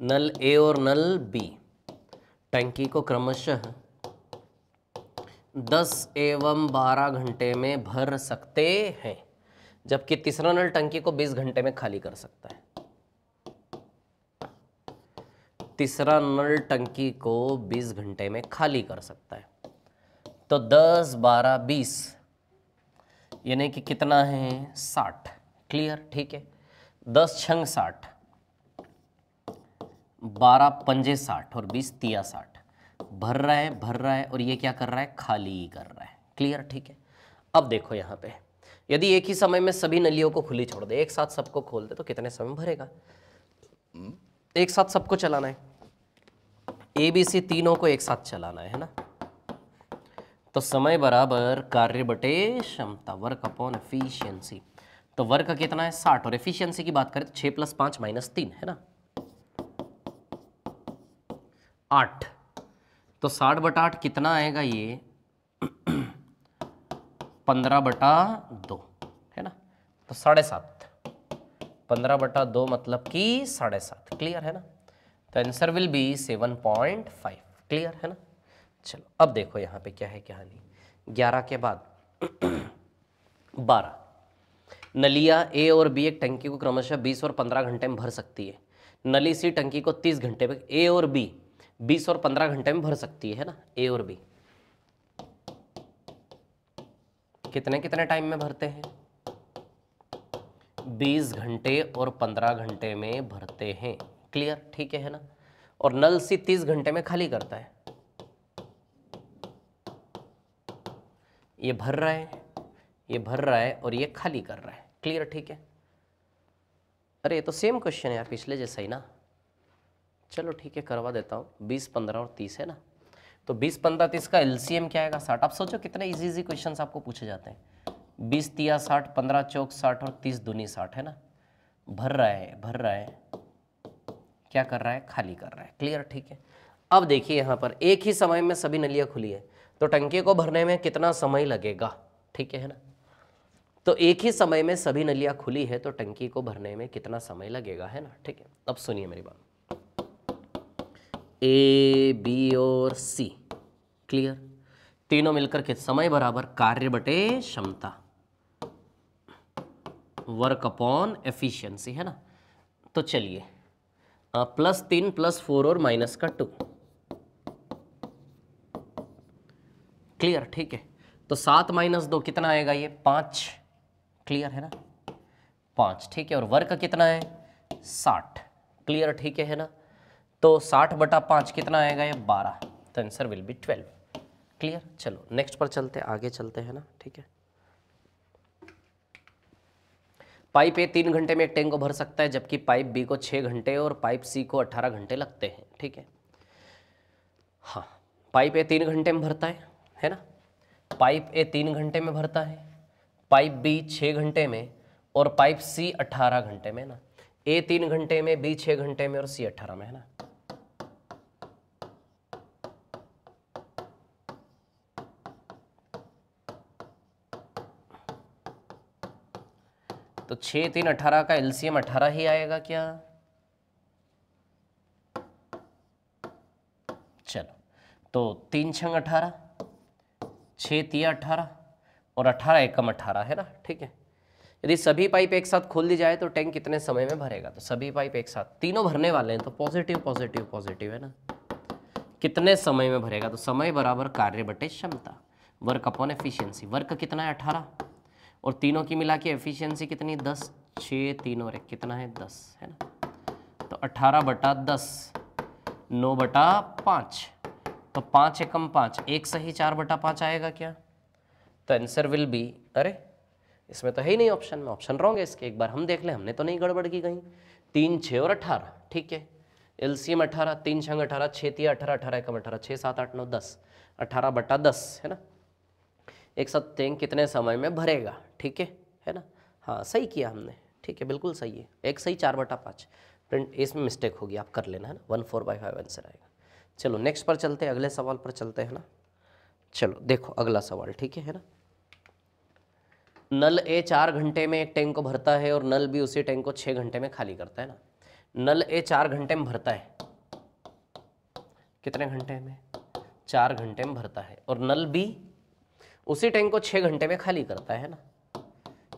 नल ए और नल बी टंकी को क्रमशः 10 एवं 12 घंटे में भर सकते हैं, जबकि तीसरा नल टंकी को 20 घंटे में खाली कर सकता है। तीसरा नल टंकी को 20 घंटे में खाली कर सकता है। तो 10 12 20 यानी कि कितना है? 60। क्लियर, ठीक है। 10 छंग 60, 12 पंजे 60 और 20 तिया 60। भर रहा है और ये क्या कर रहा है? खाली कर रहा है। क्लियर, ठीक है। अब देखो यहाँ पे, यदि एक ही समय में सभी नलियों को खुली छोड़ दे, एक साथ सबको खोल दे, तो कितने समय में भरेगा? एक साथ सबको चलाना है, ABC तीनों को एक साथ चलाना है ना। तो समय बराबर कार्य बटे क्षमता, वर्क अपॉन एफिशिएंसी। तो वर्क कितना है? 60, और एफिशिएंसी की बात करें तो 6 + 5 - 3, है ना, 8। तो 60/8 कितना आएगा? ये 15/2, है ना। तो 7.5, 15/2 मतलब कि 7.5। क्लियर है ना। तो आंसर विल बी 7.5। क्लियर है ना। चलो अब देखो यहाँ पे क्या है कहानी। 11 के बाद 12 नलिया ए और बी एक टंकी को क्रमशः 20 और 15 घंटे में भर सकती है। नली सी टंकी को 30 घंटे में, ए और बी 20 और 15 घंटे में भर सकती है ना। ए और बी कितने कितने टाइम में भरते हैं? 20 घंटे और 15 घंटे में भरते हैं। क्लियर, ठीक है ना। और नल सी 30 घंटे में खाली करता है। ये भर रहा है, ये भर रहा है और ये खाली कर रहा है। क्लियर, ठीक है। अरे ये तो सेम क्वेश्चन है यार, पिछले जैसा ही ना। चलो ठीक है, करवा देता हूँ। 20 15 और 30 है ना। तो 20 15 30 का एलसीएम क्या आएगा? 60। आप सोचो कितने इजी क्वेश्चन आपको पूछे जाते हैं। 20 तिया 60, 15 चौक 60 और 30 दूनी 60, है ना। भर रहा है, क्या कर रहा है? खाली कर रहा है। क्लियर, ठीक है। अब देखिए यहाँ पर एक ही समय में सभी नलियाँ खुली है, तो टंकी को भरने में कितना समय लगेगा? ठीक है ना। तो एक ही समय में सभी नलियाँ खुली है, तो टंकी को भरने में कितना समय लगेगा, है ना। ठीक है, अब सुनिए मेरी बात। ए बी और सी, क्लियर, तीनों मिलकर के समय बराबर कार्य बटे क्षमता, वर्क अपॉन एफिशिएंसी, है ना। तो चलिए +3 +4 और -2, क्लियर, ठीक है। तो 7 - 2 कितना आएगा? ये 5। क्लियर है ना, 5, ठीक है। और वर्क कितना है? 60। क्लियर, ठीक है ना। तो 60/5 कितना आएगा? ये 12। तो आंसर विल बी 12। क्लियर। चलो नेक्स्ट पर चलते, आगे चलते हैं ना। ठीक है। पाइप ए 3 घंटे में एक टैंक को भर सकता है, जबकि पाइप बी को 6 घंटे और पाइप सी को 18 घंटे लगते हैं। ठीक है। हाँ, पाइप ए 3 घंटे में भरता है ना। पाइप ए 3 घंटे में भरता है, पाइप बी 6 घंटे में और पाइप सी 18 घंटे में ना। ए 3 घंटे में, बी 6 घंटे में और सी 18 में, है ना। तो 6 3 18 का एलसीएम 18 ही आएगा क्या? चलो, तो 3 6 18, 6 तिया 18 और 18 एकम 18 है ना, ठीक है। यदि सभी पाइप एक साथ खोल दी जाए तो टैंक कितने समय में भरेगा? तो सभी पाइप एक साथ, तीनों भरने वाले हैं तो पॉजिटिव पॉजिटिव पॉजिटिव है ना। कितने समय में भरेगा? तो समय बराबर कार्य बटे क्षमता, वर्क अपॉन एफिशिएंसी। वर्क कितना है? 18, और तीनों की मिला के एफिशिएंसी कितनी? 10, 6, 3 और 1 कितना है? 10 है ना। तो 18 बटा 10, 9 बटा 5, तो 5 एकम 5, 1 सही 4 बटा 5 आएगा क्या? तो आंसर विल बी, अरे इसमें तो है ही नहीं ऑप्शन में, ऑप्शन रॉन्ग है इसके। एक बार हम देख लें, हमने तो नहीं गड़बड़ की कहीं। 3, 6 और 18, ठीक है। एलसीएम 18, 3 छंग 18, 6 तिया 18, 18 एकम 18, 6 7 8 9 10, 18 बटा 10 है ना। एक साथ टैंक कितने समय में भरेगा? ठीक है ना। हाँ सही किया हमने, ठीक है, बिल्कुल सही है। एक सही 4 बटा 5, प्रिंट इसमें मिस्टेक होगी, आप कर लेना है ना। 1/4/5 आंसर आएगा। चलो नेक्स्ट पर चलते हैं, अगले सवाल पर चलते हैं ना। चलो देखो अगला सवाल, ठीक है ना। नल ए 4 घंटे में एक टैंक को भरता है और नल बी उसी टैंक को 6 घंटे में खाली करता है ना। नल ए 4 घंटे में भरता है, कितने घंटे में? 4 घंटे में भरता है, और नल बी उसी टैंक को 6 घंटे में खाली करता है ना।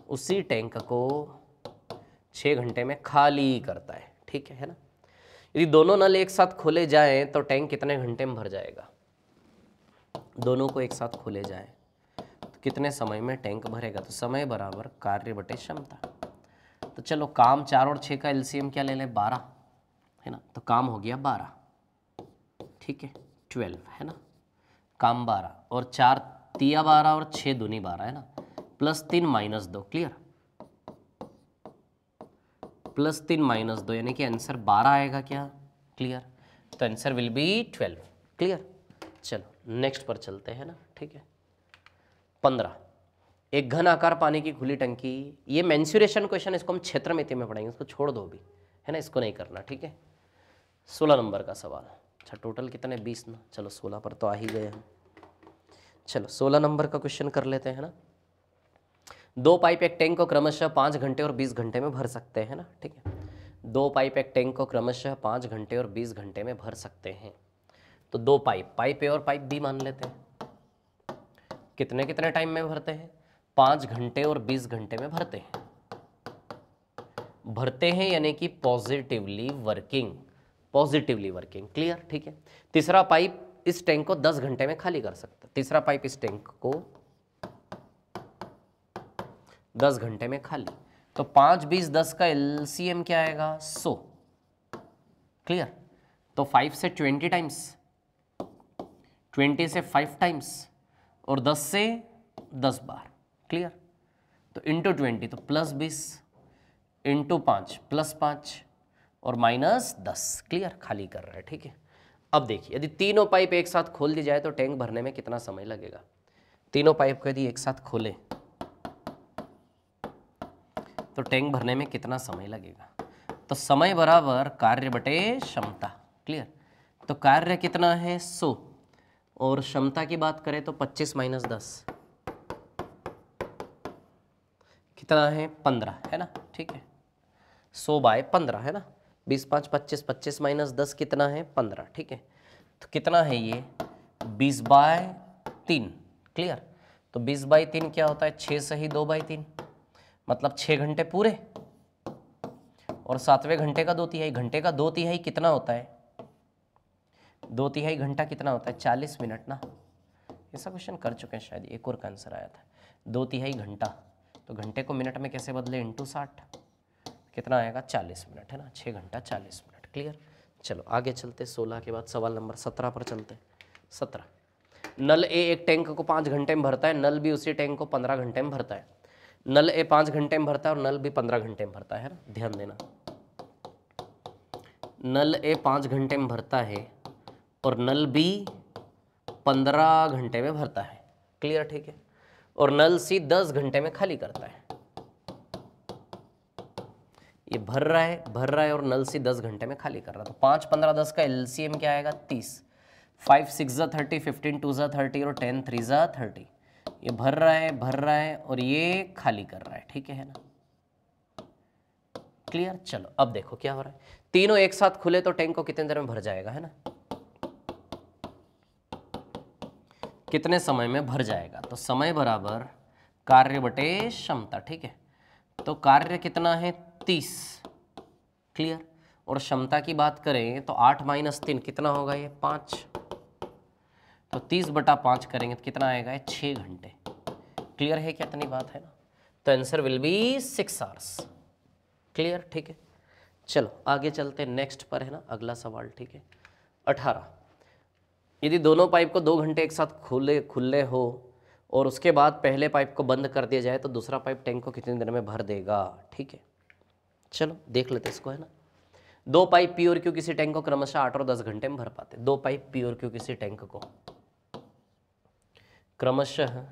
उसी टैंक को 6 घंटे में खाली करता है, ठीक है ना। यदि दोनों नल एक साथ खोले जाएं तो टैंक कितने घंटे में भर जाएगा? दोनों को एक साथ खोले जाए तो कितने समय में टैंक भरेगा? तो समय बराबर कार्य बटे क्षमता। तो चलो काम 4 और 6 का एलसीएम क्या ले लें? 12 है ना। तो काम हो गया 12, ठीक है, 12 है ना। काम 12 और 4 तिया 12 और 6 दूनी 12 है ना। +3 -2, क्लियर। +3 -2 यानी कि आंसर 12 आएगा क्या? क्लियर। तो आंसर विल बी 12, क्लियर। चलो नेक्स्ट पर चलते हैं ना, ठीक है। 15, एक घन आकार पानी की खुली टंकी। ये मेंसुरेशन क्वेश्चन, इसको हम क्षेत्रमिति में पढ़ेंगे, इसको छोड़ दो अभी, है ना, इसको नहीं करना, ठीक है। 16 नंबर का सवाल। अच्छा टोटल कितने? 20 ना। चलो 16 पर तो आ ही गए हम। चलो 16 नंबर का क्वेश्चन कर लेते हैं ना। 2 पाइप एक टैंक को क्रमशः 5 घंटे और 20 घंटे में भर सकते हैं ना, ठीक है। 2 पाइप एक टैंक को क्रमशः 5 घंटे और 20 घंटे में भर सकते हैं। तो 2 पाइप, पाइप ए और पाइप बी मान लेते हैं। कितने कितने टाइम में भरते हैं? 5 घंटे और 20 घंटे में भरते हैं। भरते हैं यानी कि positively working, positively working, clear, ठीक है। तीसरा पाइप इस टैंक को 10 घंटे में खाली कर सकता है। तीसरा पाइप इस टैंक को 10 घंटे में खाली। तो 5, 20, 10 का एलसीएम क्या आएगा? 100, क्लियर। तो 5 से 20 टाइम्स, 20 से 5 टाइम्स, और 10 से 10 बार, क्लियर। तो इंटू 20, तो +20, इंटू 5 +5 और -10, क्लियर, खाली कर रहा है, ठीक है। अब देखिए यदि तीनों पाइप एक साथ खोल दी जाए तो टैंक भरने में कितना समय लगेगा? तीनों पाइप को यदि एक साथ खोले तो टैंक भरने में कितना समय लगेगा? तो समय बराबर कार्य बटे क्षमता, क्लियर। तो कार्य कितना है? 100, और क्षमता की बात करें तो 25 - 10 कितना है? 15 है ना, ठीक है। 100/15 है ना। 20, 5, 25, 25 - 10 कितना है? 15, ठीक है। तो कितना है ये? 20/3, क्लियर। तो 20/3 क्या होता है? 6 सही 2/3, मतलब 6 घंटे पूरे, और 7वें घंटे का 2/3। घंटे का 2/3 कितना होता है? 2/3 घंटा कितना होता है? 40 मिनट ना। ऐसा क्वेश्चन कर चुके हैं शायद, एक और का आंसर आया था। 2/3 घंटा, तो घंटे को मिनट में कैसे बदले? इंटू 60, कितना आएगा? 40 मिनट है ना। 6 घंटा 40 मिनट, क्लियर। चलो आगे चलते, 16 के बाद सवाल नंबर 17 पर चलते हैं। 17, नल ए एक टैंक को 5 घंटे में भरता है, नल बी उसी टैंक को 15 घंटे में भरता है। नल ए 5 घंटे में भरता है और नल बी 15 घंटे में भरता है ना, ध्यान देना। नल ए 5 घंटे में भरता है और नल बी 15 घंटे में भरता है, क्लियर, ठीक है। और नल सी 10 घंटे में खाली करता है। ये भर रहा है और नल सी 10 घंटे में खाली कर रहा है। तो 5, 15, 10 का एलसीएम क्या आएगा? 30। 5, 6 = 30, 15, 2 = 30 और 10, 3 = 30। ये भर रहा है और ये खाली कर रहा है, ठीक है ना, क्लियर। चलो अब देखो क्या हो रहा है। तीनों एक साथ खुले तो टैंक को कितने देर में भर जाएगा, है ना, कितने समय में भर जाएगा? तो समय बराबर कार्य बटे क्षमता, ठीक है। तो कार्य कितना है 30, क्लियर। और क्षमता की बात करें तो 8 - 3 कितना होगा ये 5, तो 30/5 करेंगे तो कितना आएगा ये 6 घंटे। क्लियर है क्या, इतनी बात है ना। तो answer will be 6 hours, clear, ठीक है। चलो आगे चलते हैं नेक्स्ट पर, है ना अगला सवाल, ठीक है। 18, यदि दोनों पाइप को 2 घंटे एक साथ खुले हो और उसके बाद पहले पाइप को बंद कर दिया जाए तो दूसरा पाइप टैंक को कितनी देर में भर देगा, ठीक है। चलो देख लेते इसको, है ना। 2 पाइप पी और क्यू किसी टैंक को क्रमशः 8 और 10 घंटे में भर पाते। 2 पाइप पी और क्यू किसी टैंक को क्रमशः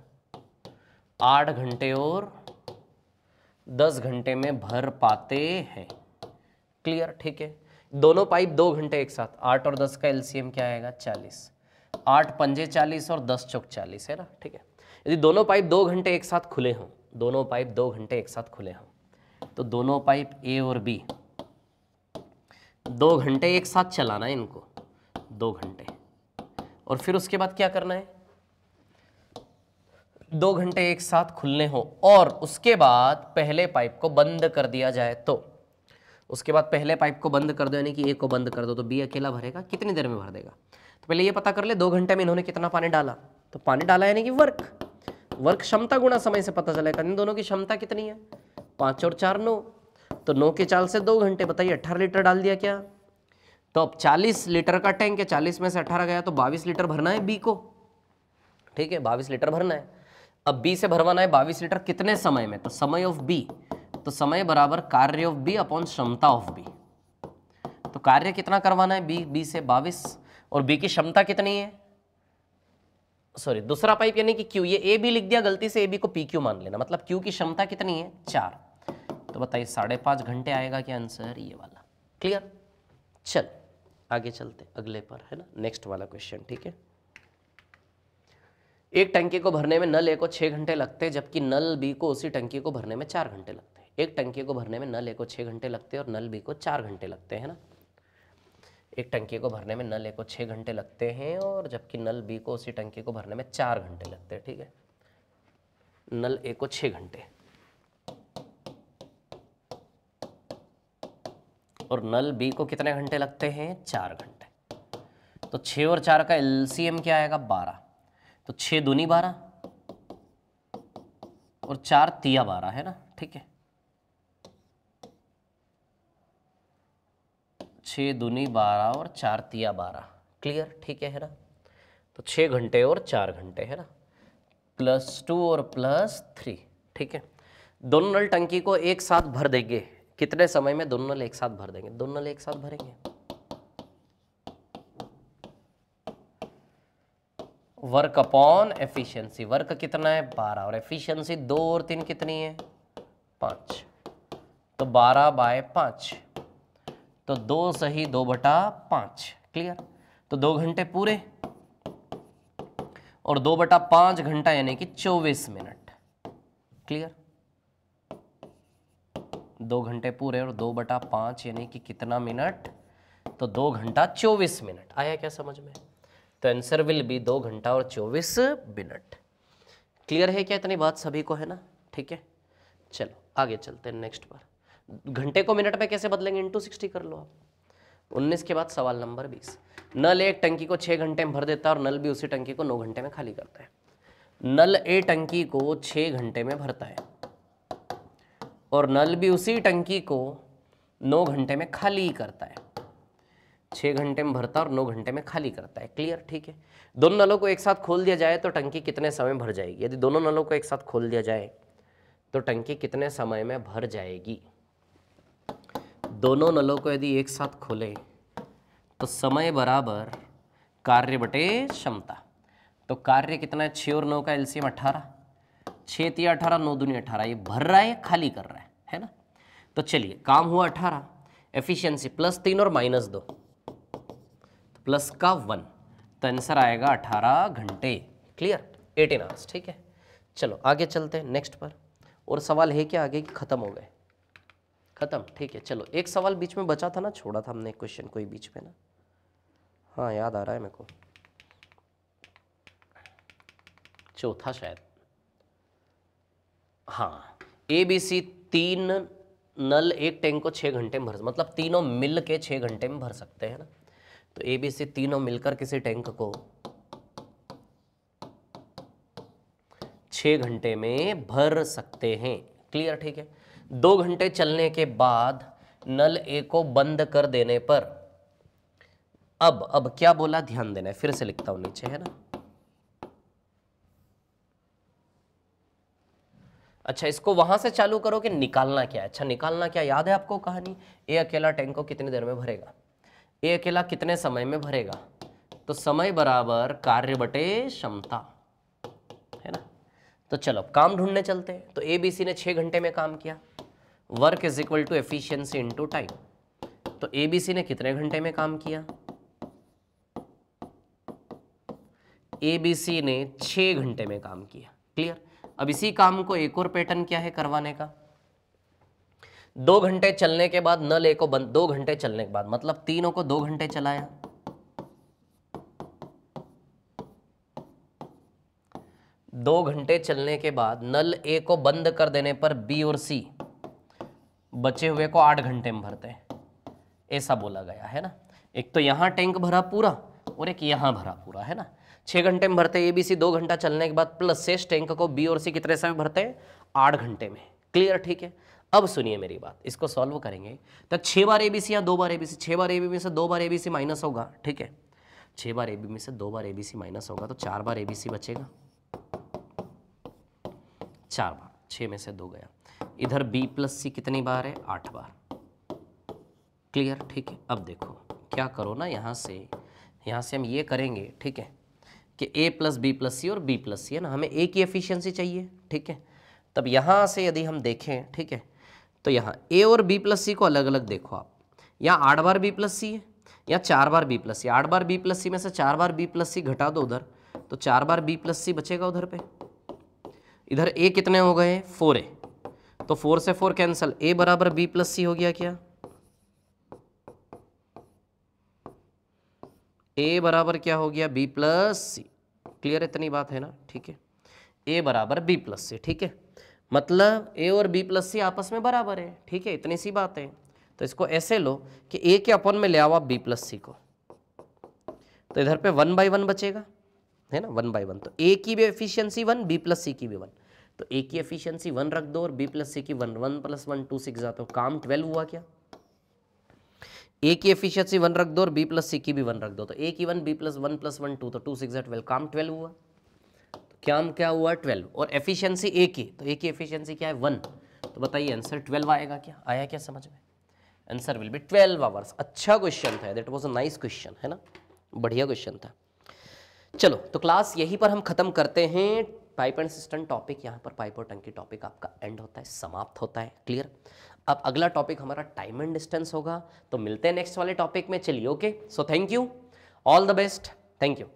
8 घंटे और 10 घंटे में भर पाते हैं, क्लियर, ठीक है। दोनों पाइप 2 घंटे एक साथ, 8 और 10 का एलसीएम क्या आएगा 40, 8 पंजे 40 और 10 चौक 40, है ना, ठीक है। यदि दोनों पाइप 2 घंटे एक साथ खुले हों, दोनों पाइप 2 घंटे एक साथ खुले हों, तो दोनों पाइप ए और बी 2 घंटे एक साथ चलाना है इनको, 2 घंटे, और फिर उसके बाद क्या करना है, 2 घंटे एक साथ खुलने हो और उसके बाद पहले पाइप को बंद कर दिया जाए तो, उसके बाद पहले पाइप को बंद कर दो, यानी कि ए को बंद कर दो, तो बी अकेला भरेगा, कितनी देर में भर देगा। तो पहले ये पता कर ले 2 घंटे में इन्होंने कितना पानी डाला, तो पानी डाला यानी कि वर्क क्षमता गुणा समय से पता चलेगा। इन दोनों की क्षमता कितनी है, 5 और 4 9, तो 9 के चाल से 2 घंटे, बताइए 18 लीटर डाल दिया क्या। तो अब 40 लीटर का टैंक है, 40 में से 18 गया तो 22 लीटर भरना है बी को, ठीक है, 22 लीटर भरना है। अब बी से भरवाना है 22 लीटर कितने समय में, तो समय ऑफ बी, तो समय बराबर कार्य ऑफ बी अपॉन क्षमता ऑफ बी। तो कार्य कितना करवाना है बी से 22, और बी की क्षमता कितनी है, सॉरी दूसरा पाइप यानी कि क्यू, ये ए बी लिख दिया गलती से, ए बी को पी क्यू मान लेना, मतलब क्यू की क्षमता कितनी है 4, तो बताइए 5.5 घंटे आएगा क्या आंसर, ये वाला, क्लियर। चल आगे चलते अगले पर, है ना, नेक्स्ट वाला क्वेश्चन, ठीक है। एक टंकी को भरने में नल ए को 6 घंटे लगते हैं, जबकि नल बी को उसी टंकी को भरने में 4 घंटे लगते हैं। एक टंकी को भरने में नल ए को 6 घंटे लगते हैं और नल बी को 4 घंटे लगते हैं, है ना। एक टंकी को भरने में नल ए को 6 घंटे लगते हैं और जबकि नल बी को उसी टंकी को भरने में 4 घंटे लगते हैं, ठीक है। नल ए को 6 घंटे और नल बी को कितने घंटे लगते हैं 4 घंटे, तो 6 और 4 का एलसीएम क्या आएगा 12, तो 6 दूनी 12 और 4 तिया 12, है ना, ठीक है। 6 दूनी 12 और 4 तिया 12, क्लियर, ठीक है ना। तो 6 घंटे और 4 घंटे, है ना, +2 और +3, ठीक है। दोनों नल टंकी को एक साथ भर देंगे, कितने समय में दोनों नल एक साथ भर देंगे, दोनों नल एक साथ भरेंगे। वर्क अपॉन एफिशिएंसी, वर्क कितना है 12 और एफिशिएंसी 2 और 3 कितनी है 5, तो 12/5, तो 2 सही 2/5, क्लियर। तो 2 घंटे पूरे और 2/5 घंटा यानी कि 24 मिनट, क्लियर। 2 घंटे पूरे और 2/5 यानी कि कितना मिनट, तो 2 घंटा 24 मिनट, आया क्या समझ में। तो आंसर विल बी 2 घंटा और 24 मिनट, क्लियर है क्या इतनी बात सभी को, है ना, ठीक है। चलो आगे चलते हैं नेक्स्ट पर। घंटे को मिनट में कैसे बदलेंगे, इंटू 60 कर लो आप। 19 के बाद सवाल नंबर 20। नल एक टंकी को 6 घंटे में भर देता है और नल भी उसी टंकी को 9 घंटे में खाली करता है। नल ए टंकी को 6 घंटे में भरता है और नल भी उसी टंकी को 9 घंटे में खाली करता है। 6 घंटे में भरता है और 9 घंटे में खाली करता है, क्लियर, ठीक है। दोनों नलों को एक साथ खोल दिया जाए तो टंकी कितने समय में भर जाएगी। यदि दोनों नलों को एक साथ खोल दिया जाए तो टंकी कितने समय में भर जाएगी। दोनों नलों को यदि एक साथ खोलें तो समय बराबर कार्य बटे क्षमता। तो कार्य कितना है 6 और 9 का एलसीएम 18, 6 तिया 18, 9 दूनी 18, ये भर रहा है खाली कर रहा है ना। तो चलिए काम हुआ 18, एफिशिएंसी +3 और -2, प्लस का 1, तो आंसर आएगा 18 घंटे, क्लियर, 18 आवर्स, ठीक है। चलो आगे चलते हैं नेक्स्ट पर। और सवाल है क्या आगे, खत्म हो गए, खत्म, ठीक है। चलो एक सवाल बीच में बचा था ना, छोड़ा था हमने क्वेश्चन कोई बीच में ना, हाँ याद आ रहा है मेरे को, चौथा शायद, हाँ, ए बी सी 3 नल एक टैंक को 6 घंटे में भर, मतलब तीनों मिल के 6 घंटे में भर सकते हैं ना। तो ए बी सी तीनों मिलकर किसी टैंक को 6 घंटे में भर सकते हैं। क्लियर, ठीक है। 2 घंटे चलने के बाद नल ए को बंद कर देने पर, अब क्या बोला, ध्यान देना है, फिर से लिखता हूं नीचे, है ना। अच्छा, इसको वहां से चालू करो कि निकालना क्या है। अच्छा, निकालना क्या, याद है आपको कहानी, ए अकेला टैंक को कितनी देर में भरेगा, ए अकेला कितने समय में भरेगा, तो समय बराबर कार्य बटे क्षमता, है ना। तो चलो काम ढूंढने चलते हैं। तो ए बी सी ने 6 घंटे में काम किया, work is equal to efficiency into time. तो ए बी सी ने कितने घंटे में काम किया, ए बी सी ने 6 घंटे में काम किया। क्लियर। अब इसी काम को एक और पैटर्न क्या है करवाने का, 2 घंटे चलने के बाद नल ए को बंद, 2 घंटे चलने के बाद, मतलब तीनों को 2 घंटे चलाया, 2 घंटे चलने के बाद नल ए को बंद कर देने पर बी और सी बचे हुए को 8 घंटे में भरते हैं, ऐसा बोला गया है ना। एक तो यहां टैंक भरा पूरा और एक यहां भरा पूरा, है ना। 6 घंटे में भरते ए बी सी, 2 घंटा चलने के बाद प्लस शेष टैंक को बी और सी कितने समय भरते हैं, 8 घंटे में। क्लियर, ठीक है। अब सुनिए मेरी बात, इसको सॉल्व करेंगे तो 6 बार एबीसी या 2 बार एबीसी, 6 बार एबी में से 2 बार एबीसी माइनस होगा, ठीक है। 6 बार एबी में से 2 बार एबीसी माइनस होगा तो 4 बार एबीसी बचेगा, 4 बार, 6 में से 2 गया। इधर बी प्लस सी कितनी बार है, 8 बार। क्लियर, ठीक है। अब देखो क्या करो ना, यहाँ से हम ये करेंगे, ठीक है, कि ए प्लस बी प्लस सी और बी प्लस सी, है ना, हमें ए की एफिशिएंसी चाहिए, ठीक है। तब यहाँ से यदि हम देखें, ठीक है, तो यहाँ ए और बी प्लस सी को अलग अलग देखो आप, यहाँ 8 बार बी प्लस सी है, या 4 बार बी प्लस सी, 8 बार बी प्लस सी में से 4 बार बी प्लस सी घटा दो उधर, तो 4 बार बी प्लस सी बचेगा उधर पे। इधर ए कितने हो गए, 4 है, तो 4 से 4 कैंसल, ए बराबर बी प्लस सी हो गया क्या, ए बराबर क्या हो गया, बी प्लस सी। क्लियर, इतनी बात है ना, ठीक है। ए बराबर बी प्लस सी, ठीक है, मतलब ए और बी प्लस सी आपस में बराबर है, ठीक है, इतनी सी बात है। तो इसको ऐसे लो कि ए के अपन में ले आओ आप बी प्लस सी को, तो इधर पे 1/1 बचेगा, है ना, 1/1। तो ए की भी एफिशिएंसी 1, बी प्लस सी की भी 1, तो ए की एफिशिएंसी 1 रख दो और बी प्लस सी की 1, 1 + 1 2 6 जाते हो, काम 12 हुआ क्या। ए की एफिशिएंसी 1 रख दो और बी प्लस सी की भी 1 रख दो, तो ए की 1, बी प्लस 1 + 1 2, तो 2 6 12, काम 12 हुआ। काम क्या हुआ, 12, और एफिशिएंसी ए की, तो ए की एफिशिएंसी क्या है, 1, तो बताइए आंसर 12 आएगा क्या, आया क्या समझ में, आंसर विल बी 12 आवर्स। अच्छा क्वेश्चन था, that was a nice question, है ना, बढ़िया क्वेश्चन था। चलो तो क्लास यहीं पर हम खत्म करते हैं, पाइप एंड सिस्टम टॉपिक, यहाँ पर पाइप और टंकी टॉपिक आपका एंड होता है, समाप्त होता है। क्लियर। अब अगला टॉपिक हमारा टाइम एंड डिस्टेंस होगा, तो मिलते हैं नेक्स्ट वाले टॉपिक में। चलिए, okay, so thank you, all the best, thank you.